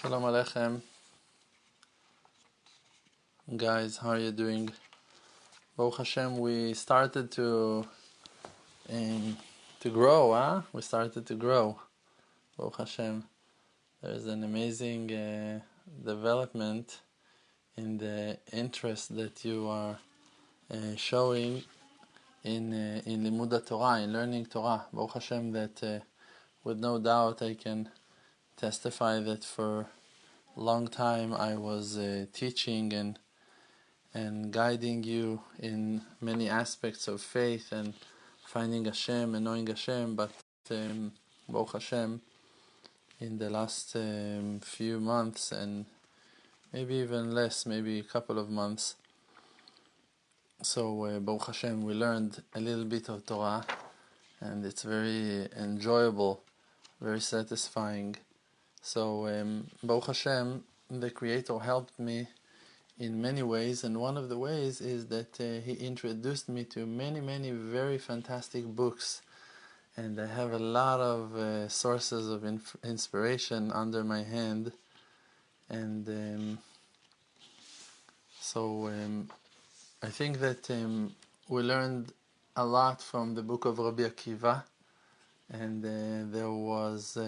Shalom Aleichem. Guys, how are you doing? Baruch Hashem, we started to grow, huh? We started to grow. Baruch Hashem. There's an amazing development in the interest that you are showing in Limud Torah, in learning Torah. Baruch Hashem, that with no doubt I can testify that for a long time I was teaching and guiding you in many aspects of faith and finding Hashem and knowing Hashem, but Baruch Hashem, in the last few months and maybe even less, maybe a couple of months, so Baruch Hashem, we learned a little bit of Torah, and it's very enjoyable, very satisfying. So Baruch Hashem, the Creator helped me in many ways, and one of the ways is that He introduced me to many very fantastic books, and I have a lot of sources of inspiration under my hand, and so I think that we learned a lot from the book of Rabbi Akiva, and there was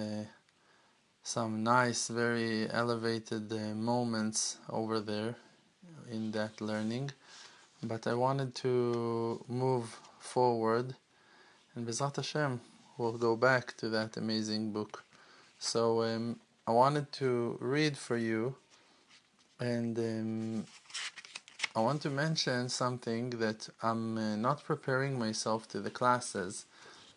some nice, very elevated moments over there in that learning, but I wanted to move forward, and B'ezrat Hashem we'll go back to that amazing book. So I wanted to read for you, and I want to mention something that I'm not preparing myself to the classes.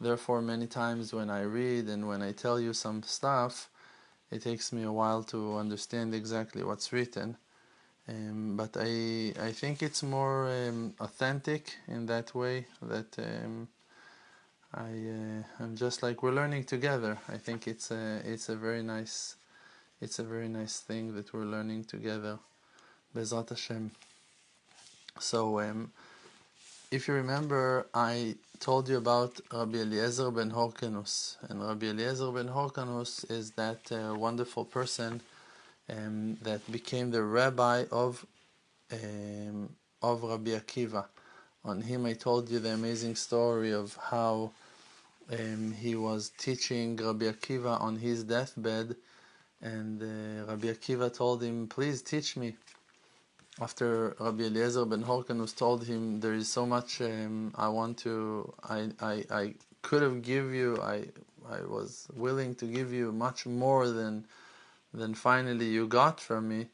Therefore, many times when I read and when I tell you some stuff, it takes me a while to understand exactly what's written. But I think it's more authentic in that way, that I'm just like we're learning together. I think it's a very nice thing that we're learning together. B'ezrat Hashem. So if you remember, I told you about Rabbi Eliezer ben Hyrcanus, and Rabbi Eliezer ben Hyrcanus is that wonderful person that became the rabbi of Rabbi Akiva. On him I told you the amazing story of how he was teaching Rabbi Akiva on his deathbed, and Rabbi Akiva told him, please teach me. After Rabbi Eliezer ben Hyrcanus told him, there is so much I could have give you, I was willing to give you much more than finally you got from me.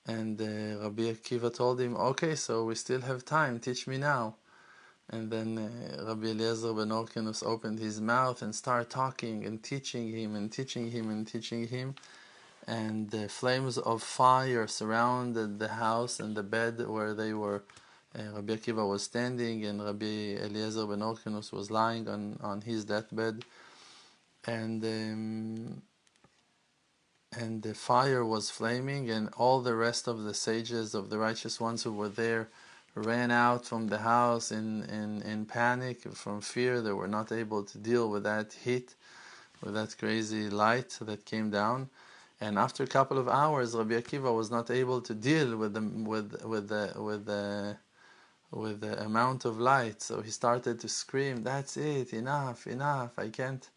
And Rabbi Akiva told him, okay, so we still have time, teach me now. And then Rabbi Eliezer ben Hyrcanus opened his mouth and started talking and teaching him and teaching him and teaching him. And the flames of fire surrounded the house and the bed where they were. Rabbi Akiva was standing, and Rabbi Eliezer ben Hyrcanus was lying on his deathbed, and the fire was flaming, and all the rest of the sages, of the righteous ones who were there, ran out from the house in panic, from fear. They were not able to deal with that heat, with that crazy light that came down. And after a couple of hours, Rabbi Akiva was not able to deal with the amount of light. So he started to scream, "That's it! Enough! Enough! I can't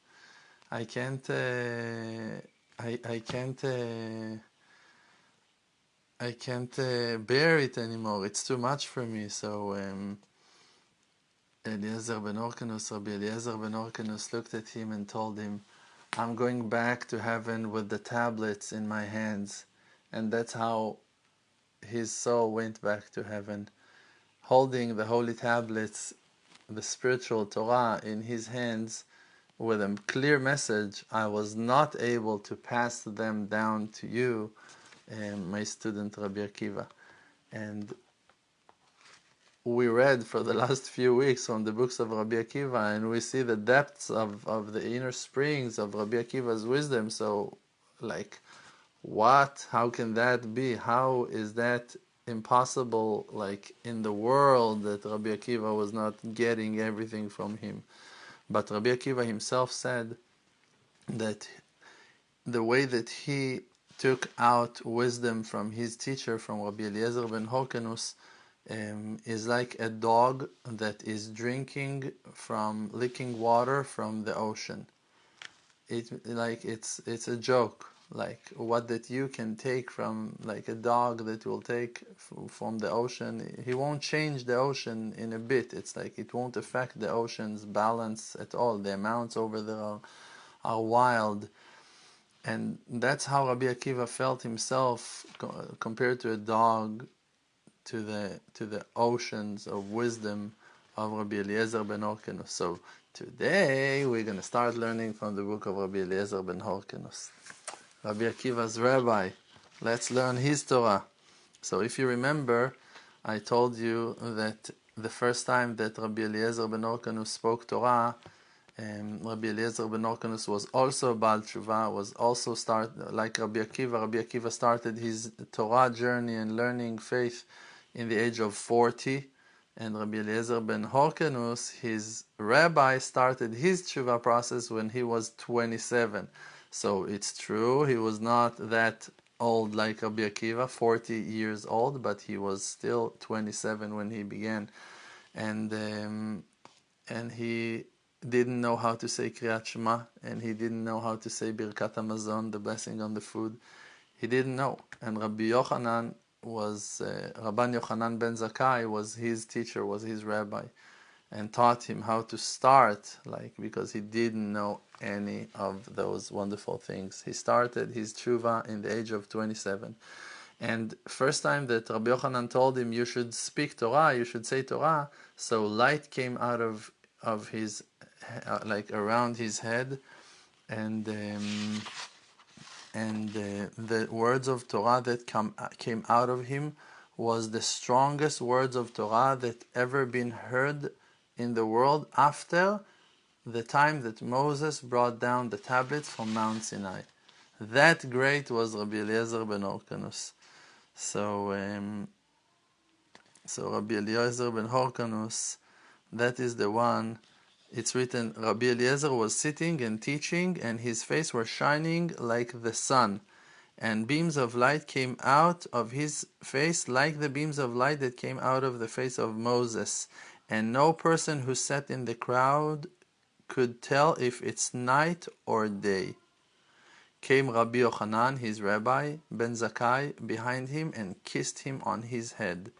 bear it anymore. It's too much for me." So Rabbi Eliezer ben Hyrcanus looked at him and told him, I'm going back to heaven with the tablets in my hands. And that's how his soul went back to heaven, holding the holy tablets, the spiritual Torah in his hands, with a clear message. I was not able to pass them down to you, my student Rabbi Akiva. And we read for the last few weeks from the books of Rabbi Akiva, and we see the depths of the inner springs of Rabbi Akiva's wisdom. So, like, what? How can that be? How is that impossible, like, in the world, that Rabbi Akiva was not getting everything from him? But Rabbi Akiva himself said that the way that he took out wisdom from his teacher, from Rabbi Eliezer ben Hyrcanus, is like a dog that is licking water from the ocean. It's a joke. Like what that you can take from, like a dog that will take from the ocean, he won't change the ocean in a bit. It's like it won't affect the ocean's balance at all. The amounts over there are wild. And that's how Rabbi Akiva felt himself compared to a dog, to the oceans of wisdom of Rabbi Eliezer ben Hyrcanus. So today we're going to start learning from the book of Rabbi Eliezer ben Hyrcanus, Rabbi Akiva's rabbi. Let's learn his Torah. So if you remember, I told you that the first time that Rabbi Eliezer ben Hyrcanus spoke Torah, Rabbi Eliezer ben Hyrcanus was also Baal Tshuva, was also like Rabbi Akiva. Rabbi Akiva started his Torah journey and learning faith in the age of 40, and Rabbi Eliezer ben Hyrcanus, his rabbi, started his Tshuva process when he was 27. So it's true, he was not that old like Rabbi Akiva, 40 years old, but he was still 27 when he began, and he didn't know how to say Kriyat Shema, and he didn't know how to say Birkat HaMazon, the blessing on the food. He didn't know. And Rabban Yochanan ben Zakkai was his teacher, was his rabbi, and taught him how to start, because he didn't know any of those wonderful things. He started his tshuva in the age of 27. And first time that Rabbi Yochanan told him, you should speak Torah, you should say Torah, so light came out of his, around his head, and the words of Torah that came out of him was the strongest words of Torah that ever been heard in the world after the time that Moses brought down the tablets from Mount Sinai. That great was Rabbi Eliezer ben Hyrcanus. So Rabbi Eliezer ben Hyrcanus, that is the one. It's written, Rabbi Eliezer was sitting and teaching, and his face was shining like the sun, and beams of light came out of his face like the beams of light that came out of the face of Moses. And no person who sat in the crowd could tell if it's night or day. Came Rabbi Yochanan, his rabbi, ben Zakkai, behind him and kissed him on his head,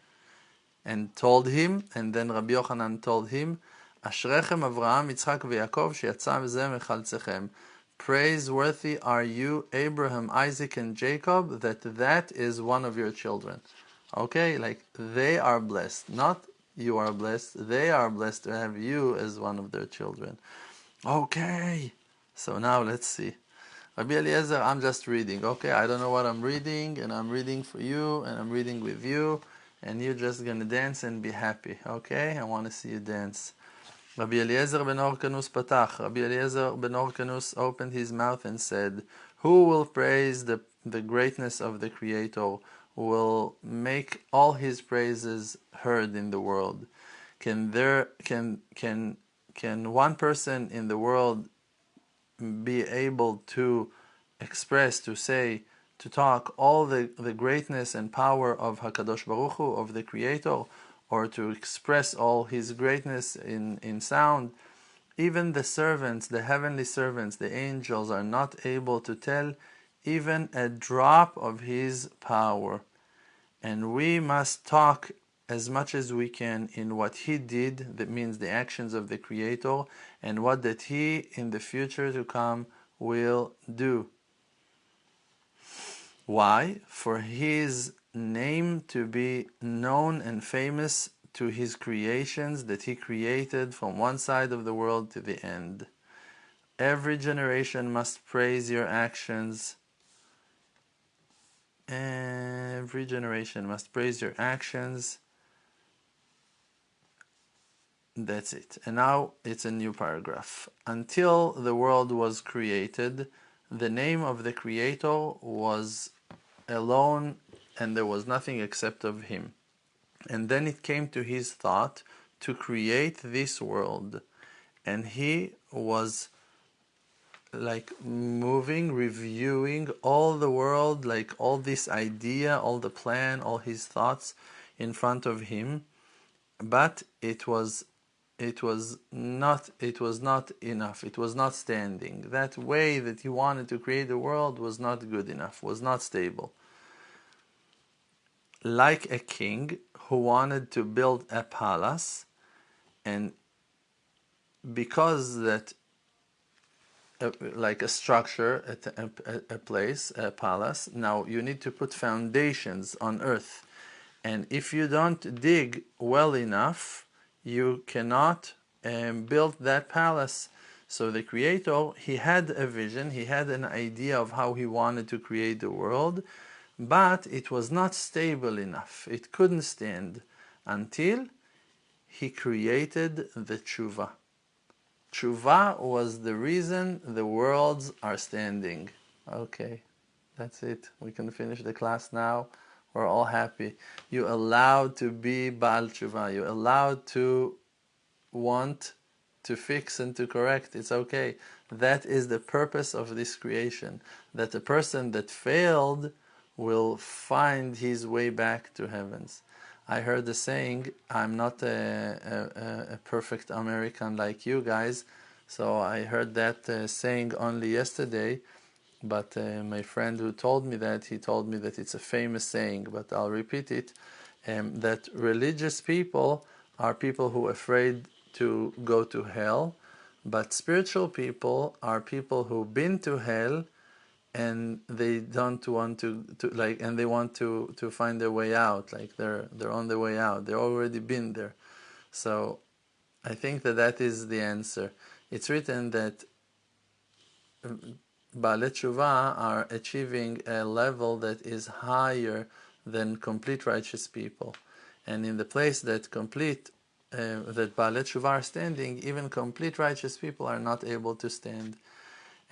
and told him, and then Rabbi Yochanan told him, Ashrechem Avraham, Yitzchak veYaakov, sheyatzam ze mechaltzechem. Praiseworthy are you, Abraham, Isaac, and Jacob, that is one of your children. Okay, they are blessed, not you are blessed. They are blessed to have you as one of their children. Okay, so now let's see. Rabbi Eliezer, I'm just reading. Okay, I don't know what I'm reading, and I'm reading for you, and I'm reading with you, and you're just gonna dance and be happy. Okay, I want to see you dance. Rabbi Eliezer ben Hyrcanus patach. Rabbi Eliezer ben Hyrcanus opened his mouth and said, who will praise the greatness of the Creator, who will make all his praises heard in the world? Can one person in the world be able to express, to say, to talk all the greatness and power of HaKadosh Baruch Hu, of the Creator, or to express all his greatness in sound? Even the servants, the heavenly servants, the angels, are not able to tell even a drop of his power. And we must talk as much as we can in what he did, that means the actions of the Creator, and what that he in the future to come will do. Why? For his name to be known and famous to his creations that he created from one side of the world to the end. Every generation must praise your actions. Every generation must praise your actions. That's it. And now it's a new paragraph. Until the world was created, the name of the Creator was alone, and there was nothing except of him. And then it came to his thought to create this world, and he was like moving, reviewing all the world, like all this idea, all the plan, all his thoughts in front of him, but it was not enough. It was not standing. That way that he wanted to create the world was not good enough, was not stable. Like a king who wanted to build a palace, and because that like a structure, a place, a palace, now you need to put foundations on earth, and if you don't dig well enough, you cannot build that palace. So the creator, he had a vision, he had an idea of how he wanted to create the world, but it was not stable enough. It couldn't stand until he created the tshuva. Tshuva was the reason the worlds are standing. Okay, that's it. We can finish the class now. We're all happy. You're allowed to be Baal Tshuva. You're allowed to want to fix and to correct. It's okay. That is the purpose of this creation. That the person that failed will find his way back to heavens. I heard the saying, I'm not a perfect American like you guys, so I heard that saying only yesterday, but my friend who told me that, he told me that it's a famous saying, but I'll repeat it, that religious people are people who are afraid to go to hell, but spiritual people are people who've been to hell and they don't want to like, and they want to find their way out, like they're on their way out, they've already been there. So I think that is the answer. It's written that Baalei Tshuva are achieving a level that is higher than complete righteous people, and in the place that that Baalei Tshuva are standing, even complete righteous people are not able to stand.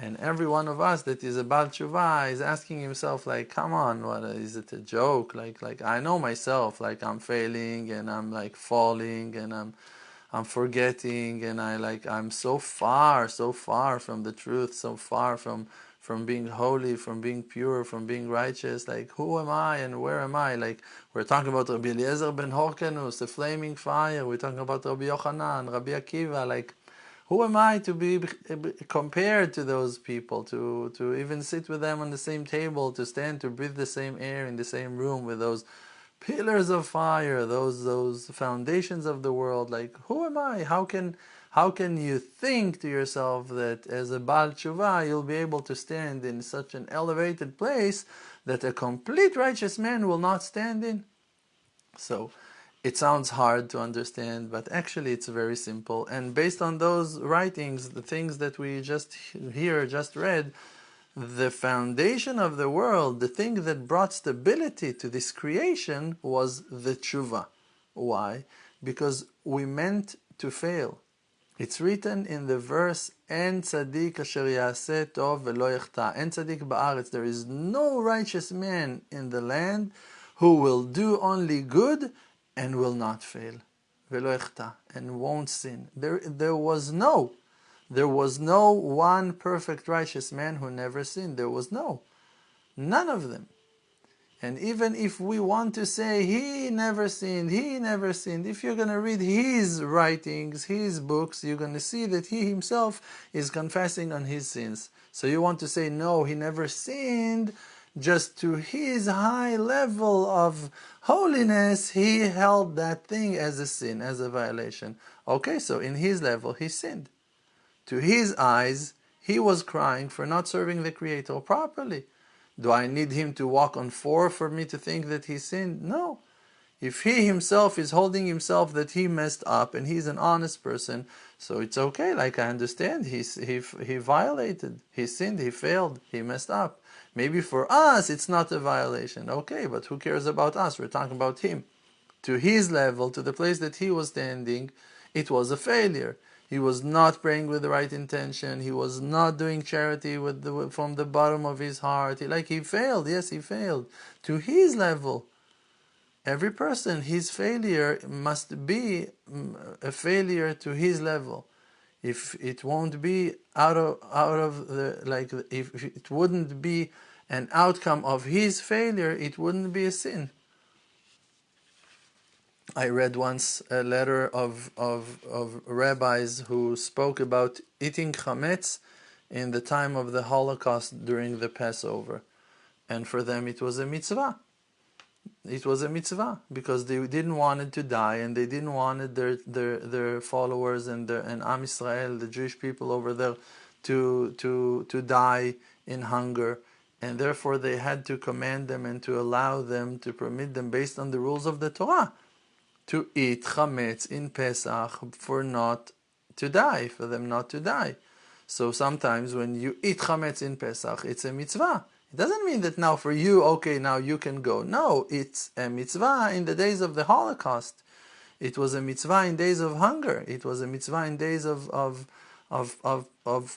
And every one of us that is a Baal Tshuva is asking himself, like, come on, what is it, a joke? Like I know myself, like I'm failing and I'm like falling and I'm forgetting, and I'm so far from the truth, so far from being holy, from being pure, from being righteous. Like, who am I and where am I? Like, we're talking about Rebbe Eliezer ben Hyrcanus, the flaming fire. We're talking about Rabbi Yochanan, Rabbi Akiva. Like, who am I to be compared to those people, to even sit with them on the same table, to stand, to breathe the same air in the same room with those pillars of fire, those foundations of the world? Like, who am I? How can you think to yourself that as a Baal Tshuva you'll be able to stand in such an elevated place that a complete righteous man will not stand in? So it sounds hard to understand, but actually it's very simple. And based on those writings, the things that we just read, the foundation of the world, the thing that brought stability to this creation was the tshuva. Why? Because we meant to fail. It's written in the verse, En tzaddik asher yaseh tov velo yachta. En tzaddik ba'aretz. There is no righteous man in the land who will do only good and will not fail. Velo yachta. And won't sin. There was no one perfect righteous man who never sinned. There was none of them. And even if we want to say he never sinned, if you're going to read his writings, his books, you're going to see that he himself is confessing on his sins. So you want to say, no, he never sinned, just to his high level of holiness, he held that thing as a sin, as a violation. Okay, so in his level, he sinned. To his eyes, he was crying for not serving the Creator properly. Do I need him to walk on 4 for me to think that he sinned? No. If he himself is holding himself that he messed up and he's an honest person, so it's okay. Like, I understand he violated, he sinned, he failed, he messed up. Maybe for us it's not a violation. Okay, but who cares about us? We're talking about him. To his level, to the place that he was standing, it was a failure. He was not praying with the right intention. He was not doing charity from the bottom of his heart. He failed. Yes, he failed. To his level. Every person, his failure must be a failure to his level. If it won't be out of the, like, if it wouldn't be an outcome of his failure, it wouldn't be a sin. I read once a letter of rabbis who spoke about eating chametz in the time of the Holocaust during the Passover. And for them it was a mitzvah. It was a mitzvah because they didn't want it to die, and they didn't want their followers and Am Israel, the Jewish people over there, to die in hunger, and therefore they had to command them and to allow them, to permit them, based on the rules of the Torah, to eat chametz in Pesach for not to die, for them not to die. So sometimes when you eat chametz in Pesach, it's a mitzvah. It doesn't mean that now for you, okay, now you can go. No, it's a mitzvah in the days of the Holocaust. It was a mitzvah in days of hunger. It was a mitzvah in days of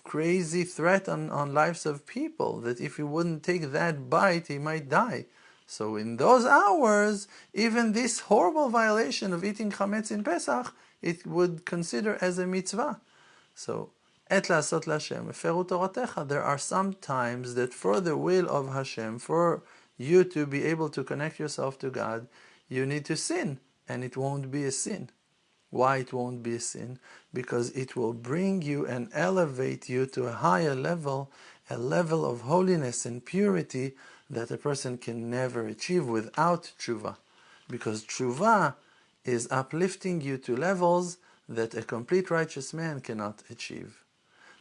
crazy threat on lives of people, that if he wouldn't take that bite, he might die. So in those hours, even this horrible violation of eating chametz in Pesach, it would consider as a mitzvah. So, Et la'asot l'Hashem, eferu toratecha. There are some times that for the will of Hashem, for you to be able to connect yourself to God, you need to sin, and it won't be a sin. Why it won't be a sin? Because it will bring you and elevate you to a higher level, a level of holiness and purity that a person can never achieve without tshuva. Because tshuva is uplifting you to levels that a complete righteous man cannot achieve.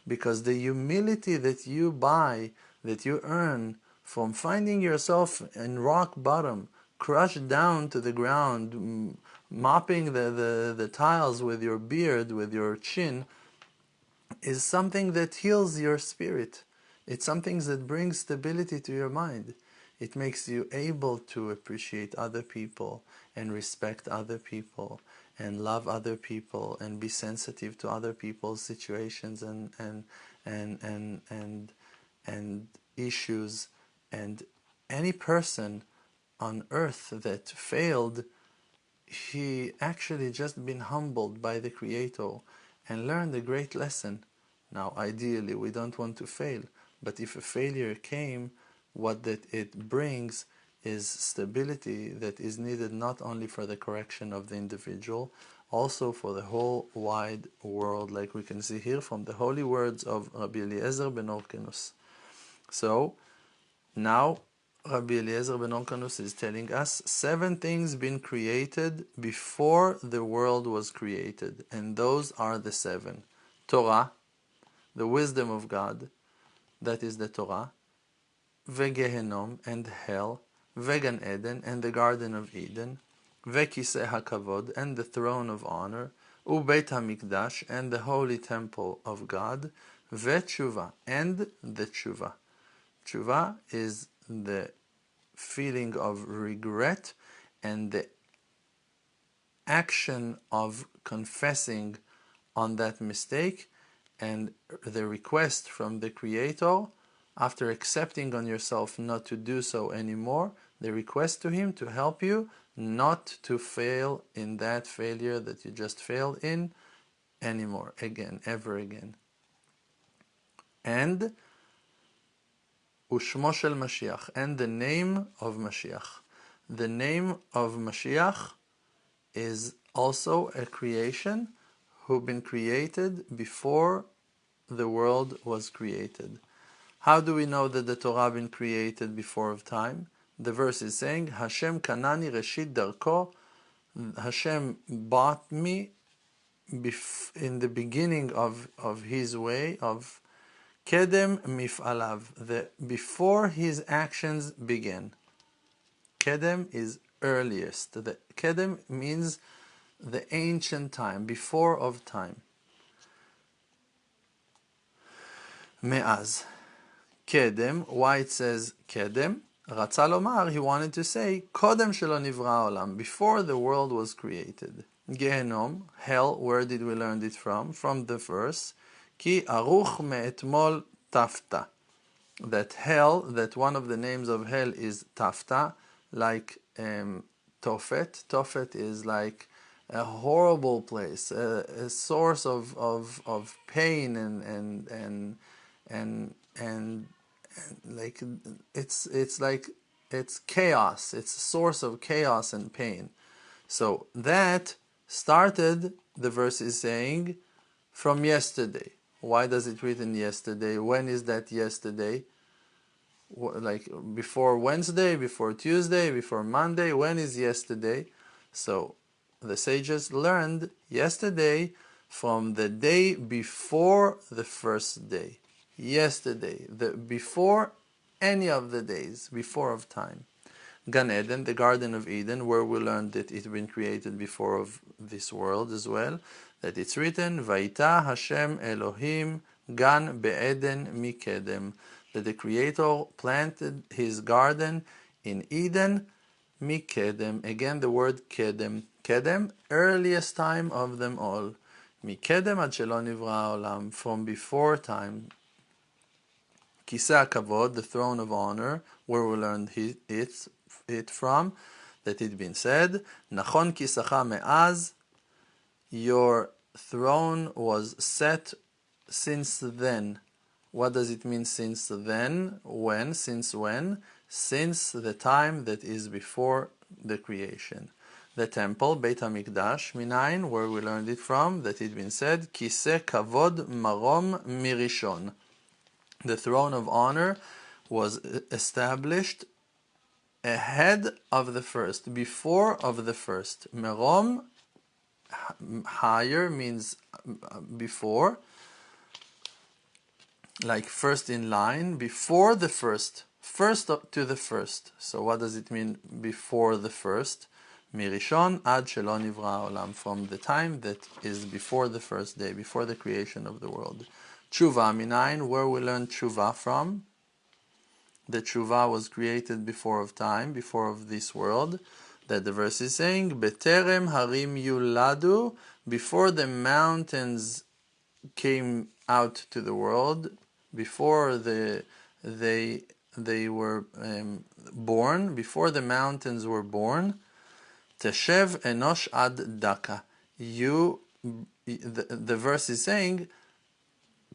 Because the humility that you buy, that you earn from finding yourself in rock bottom, crushed down to the ground, mopping the tiles with your beard, with your chin, is something that heals your spirit. It's something that brings stability to your mind. It makes you able to appreciate other people and respect other people and love other people and be sensitive to other people's situations and issues. And any person on earth that failed, he actually just been humbled by the Creator and learned a great lesson. Now, ideally, we don't want to fail, but if a failure came, what that it brings is stability that is needed not only for the correction of the individual, also for the whole wide world, like we can see here from the holy words of Rabbi Eliezer ben Hyrcanus. So, now Rabbi Eliezer ben Hyrcanus is telling us 7 things been created before the world was created, and those are the 7. Torah, the wisdom of God, that is the Torah, Vegehenom, and hell, Vegan Eden, and the Garden of Eden, Vekiseh HaKavod, and the throne of honor, Ubeit HaMikdash, and the holy temple of God, Vetshuva, and the Tshuva. Tshuva is the feeling of regret and the action of confessing on that mistake, and the request from the Creator, after accepting on yourself not to do so anymore, the request to Him to help you not to fail in that failure that you just failed in anymore, again, ever again. And Ushmo shel Mashiach, and the name of Mashiach. The name of Mashiach is also a creation who've been created before the world was created. How do we know that the Torah been created before of time? The verse is saying, Hashem kanani reshit darko, Hashem bought me in the beginning of His way, of Kedem mif'alav, before His actions began. Kedem is earliest. The Kedem means the ancient time, before of time. Me'az. Kedem, why it says Kedem? Ratzah lomar, he wanted to say, Kodem shelo nivra olam, before the world was created. Gehenom, hell, where did we learn it from? From the verse, Ki aruch me'etmol tafta. That hell, that one of the names of hell is tafta, like Tophet. Tophet is like a horrible place, a source of pain and like it's chaos. It's a source of chaos and pain. So that started, the verse is saying, from yesterday. Why does it written yesterday? When is that yesterday? Like before Wednesday, before Tuesday, before Monday? When is yesterday? So the sages learned yesterday from the day before the first day. Yesterday, before any of the days, before of time. Gan Eden, the Garden of Eden, where we learned that it had been created before of this world as well, that it's written, Vayita Hashem Elohim Gan Be'eden Mikedem, that the Creator planted His garden in Eden, Mikedem. Again, the word Kedem. Kedem, earliest time of them all. Mikedem ad shelo nivra olam, from before time. Kisei HaKavod, the throne of honor, where we learned it from, that it been said, Nachon kisacha me'az, your throne was set since then. What does it mean since then? When? Since when? Since the time that is before the creation. The temple, Beit HaMikdash, Minayin, where we learned it from, that it been said, Kisei Kavod Marom Mirishon. The throne of honor was established ahead of the first, before of the first. Merom, higher, means before, like first in line, before the first, first up to the first. So what does it mean before the first? Mirishon ad shelo nivra olam, from the time that is before the first day, before the creation of the world. Tshuva minayin, where we learn tshuva from. The tshuva was created before of time, before of this world. That the verse is saying, Beterem harim yuladu, before the mountains came out to the world, before they were born, before the mountains were born. Teshev enosh ad daka. The verse is saying,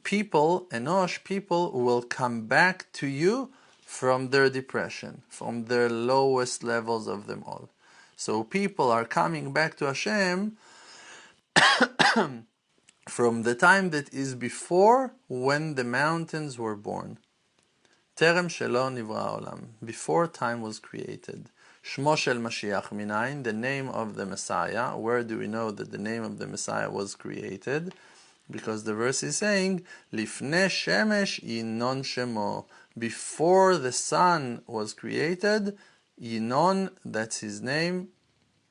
people, enosh, people will come back to you from their depression, from their lowest levels of them all. So people are coming back to Hashem from the time that is before when the mountains were born. Terem shelo nivra olam, before time was created. Shmo shel Mashiach minayin, the name of the Messiah. Where do we know that the name of the Messiah was created? Because the verse is saying, Lifnei shemesh yinon shemo, before the sun was created, Yinon, that's his name,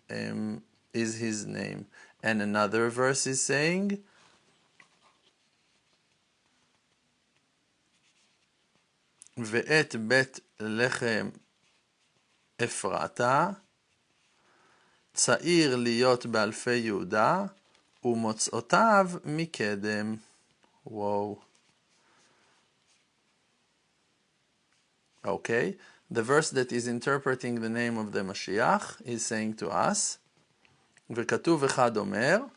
is his name. And another verse is saying, Ve'et bet lechem Ephrata, צעיר להיות באלפי יהודה, ומוצאותיו מקדם. Whoa. Okay, the verse that is interpreting the name of the Mashiach is saying to us, וכתוב אחד אומר,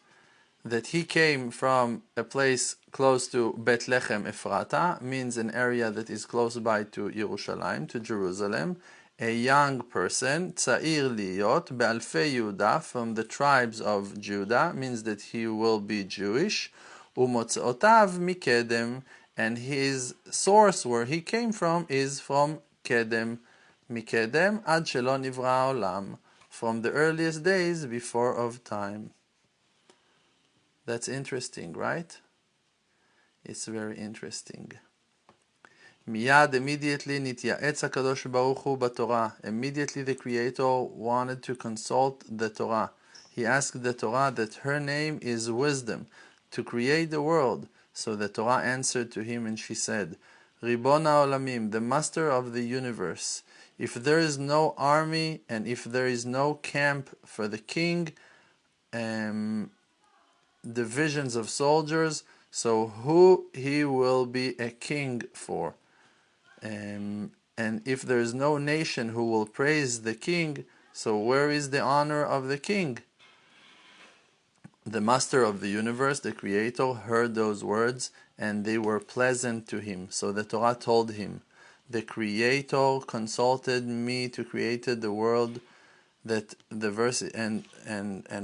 that he came from a place close to Bethlehem Ephrata, means an area that is close by to Yerushalayim, to Jerusalem, a young person, צעיר להיות, באלפי יהודה, from the tribes of Judah, means that he will be Jewish, ומוצאותיו מקדם, and his source where he came from is from Kedem, מקדם עד שלא נברא העולם, from the earliest days before of time. That's interesting, right? It's very interesting. Miyad, immediately, nityaetz HaKadosh Baruch Hu b'Torah. Immediately the Creator wanted to consult the Torah. He asked the Torah that her name is wisdom, to create the world. So the Torah answered to him and she said, Ribon HaOlamim, the Master of the universe, if there is no army and if there is no camp for the king, divisions of soldiers, so who he will be a king for? And if there is no nation who will praise the king, so where is the honor of the king? The master of the universe, the creator, heard those words and they were pleasant to him. So the Torah told him, the creator consulted me to create the world, that the verse and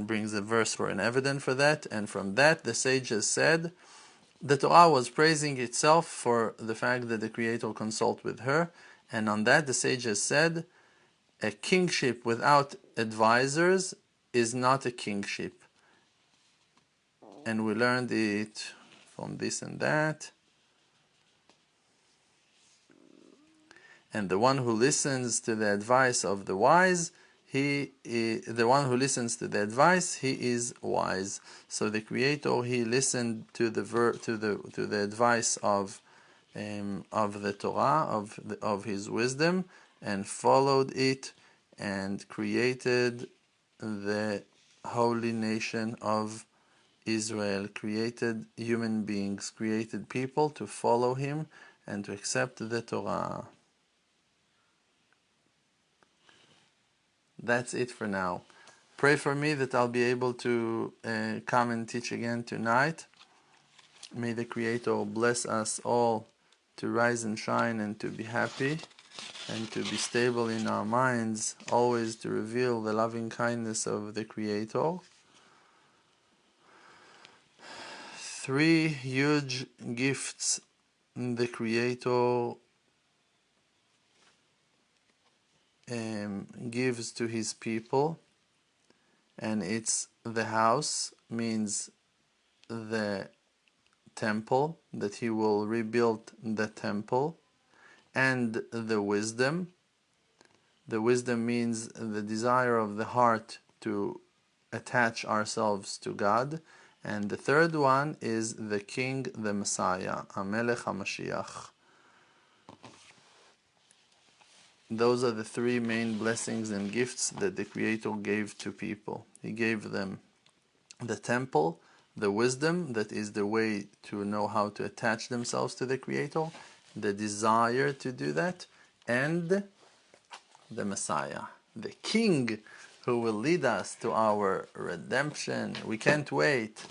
brings a verse for an evidence for that. And from that the sages said, the Torah was praising itself for the fact that the creator consult with her, and on that the sages said, a kingship without advisors is not a kingship. And we learned it from this and that. And the one who listens to the advice of the wise, he is wise. So the Creator, he listened to the advice of the Torah, of his wisdom, and followed it, and created the holy nation of Israel, created human beings, created people to follow him and to accept the Torah. That's it for now. Pray for me that I'll be able to come and teach again tonight. May the Creator bless us all to rise and shine and to be happy and to be stable in our minds, always to reveal the loving kindness of the Creator. 3 huge gifts the Creator gives to his people, and it's the house, means the temple, that he will rebuild the temple, and the wisdom. The wisdom means the desire of the heart to attach ourselves to God. And the third one is the King, the Messiah, HaMelech HaMashiach. Those are the 3 main blessings and gifts that the Creator gave to people. He gave them the temple, the wisdom, that is the way to know how to attach themselves to the Creator, the desire to do that, and the Messiah, the King, who will lead us to our redemption. We can't wait.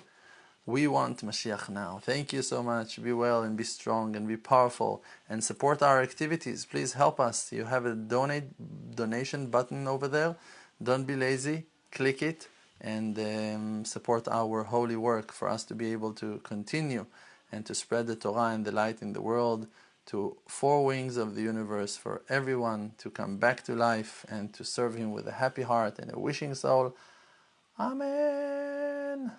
We want Mashiach now. Thank you so much. Be well and be strong and be powerful and support our activities. Please help us. You have a donation button over there. Don't be lazy. Click it and support our holy work for us to be able to continue and to spread the Torah and the light in the world to 4 wings of the universe, for everyone to come back to life and to serve him with a happy heart and a wishing soul. Amen.